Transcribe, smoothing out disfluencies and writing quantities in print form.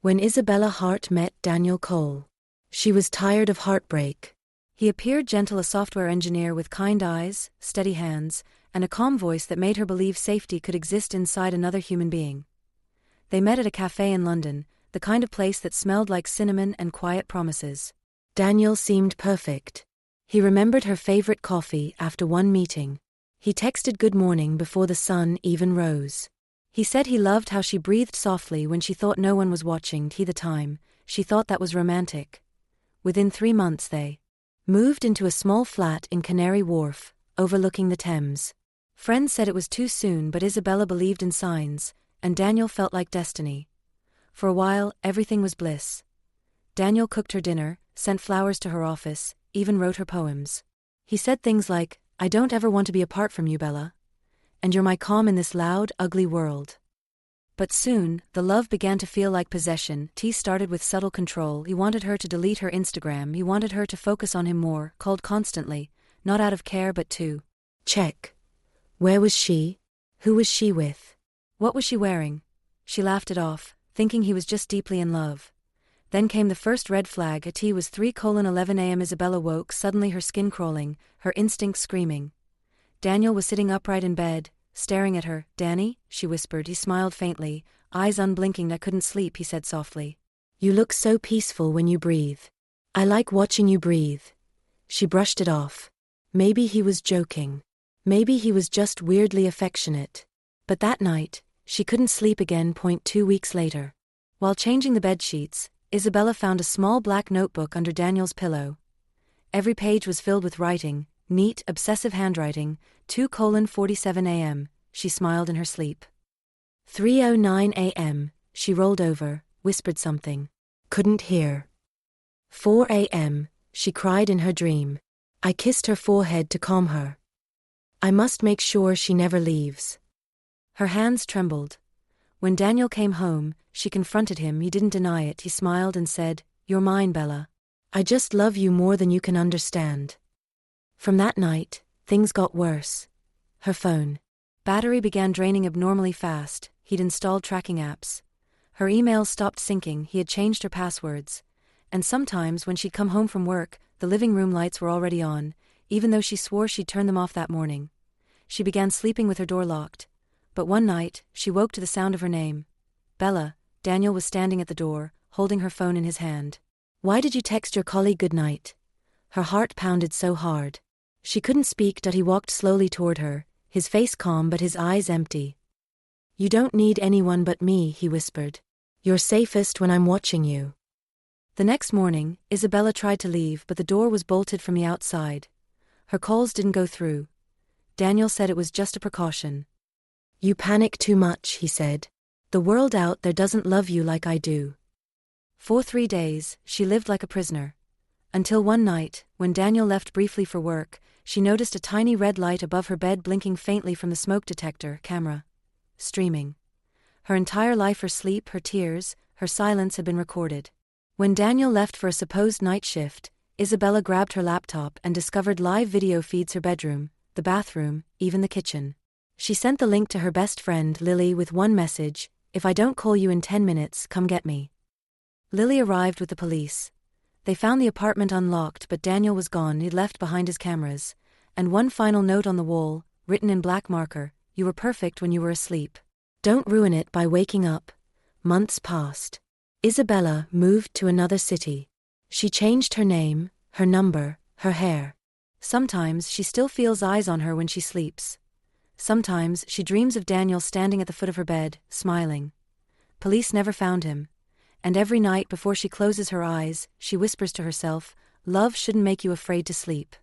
When Isabella Hart met Daniel Cole. She was tired of heartbreak. He appeared gentle, a software engineer with kind eyes, steady hands, and a calm voice that made her believe safety could exist inside another human being. They met at a cafe in London, the kind of place that smelled like cinnamon and quiet promises. Daniel seemed perfect. He remembered her favorite coffee after one meeting. He texted good morning before the sun even rose. He said he loved how she breathed softly when she thought no one was watching. The time, she thought that was romantic. Within 3 months they moved into a small flat in Canary Wharf, overlooking the Thames. Friends said it was too soon, but Isabella believed in signs, and Daniel felt like destiny. For a while, everything was bliss. Daniel cooked her dinner, sent flowers to her office, even wrote her poems. He said things like, "I don't ever want to be apart from you, Bella. And you're my calm in this loud, ugly world." But soon, the love began to feel like possession. T started with subtle control. He wanted her to delete her Instagram. He wanted her to focus on him more, called constantly, not out of care but to check. Where was she? Who was she with? What was she wearing? She laughed it off, thinking he was just deeply in love. Then came the first red flag. At T was 3:11 a.m. Isabella woke, suddenly her skin crawling, her instincts screaming. Daniel was sitting upright in bed, staring at her. "Danny," she whispered. He smiled faintly, eyes unblinking. "I couldn't sleep," he said softly. "You look so peaceful when you breathe. I like watching you breathe." She brushed it off. Maybe he was joking. Maybe he was just weirdly affectionate. But that night, she couldn't sleep again. 2 weeks later. While changing the bed sheets, Isabella found a small black notebook under Daniel's pillow. Every page was filled with writing, neat, obsessive handwriting. 2:47 a.m., she smiled in her sleep. 3:09 a.m., she rolled over, whispered something. Couldn't hear. 4 a.m., she cried in her dream. I kissed her forehead to calm her. I must make sure she never leaves. Her hands trembled. When Daniel came home, she confronted him. He didn't deny it. He smiled and said, "You're mine, Bella. I just love you more than you can understand." From that night, things got worse. Her phone battery began draining abnormally fast. He'd installed tracking apps. Her emails stopped syncing. He had changed her passwords. And sometimes when she'd come home from work, the living room lights were already on, even though she swore she'd turned them off that morning. She began sleeping with her door locked. But one night, she woke to the sound of her name. "Bella." Daniel was standing at the door, holding her phone in his hand. "Why did you text your colleague goodnight?" Her heart pounded so hard. She couldn't speak. He walked slowly toward her, his face calm but his eyes empty. "You don't need anyone but me," he whispered. "You're safest when I'm watching you." The next morning, Isabella tried to leave, but the door was bolted from the outside. Her calls didn't go through. Daniel said it was just a precaution. "You panic too much," he said. "The world out there doesn't love you like I do." For 3 days, she lived like a prisoner. Until one night, when Daniel left briefly for work, she noticed a tiny red light above her bed blinking faintly from the smoke detector camera. Streaming. Her entire life, her sleep, her tears, her silence had been recorded. When Daniel left for a supposed night shift, Isabella grabbed her laptop and discovered live video feeds. Her bedroom, the bathroom, even the kitchen. She sent the link to her best friend Lily with one message: "If I don't call you in 10 minutes, come get me." Lily arrived with the police. They found the apartment unlocked, but Daniel was gone. He'd left behind his cameras. And one final note on the wall, written in black marker: "You were perfect when you were asleep. Don't ruin it by waking up." Months passed. Isabella moved to another city. She changed her name, her number, her hair. Sometimes she still feels eyes on her when she sleeps. Sometimes she dreams of Daniel standing at the foot of her bed, smiling. Police never found him. And every night before she closes her eyes, she whispers to herself, "Love shouldn't make you afraid to sleep."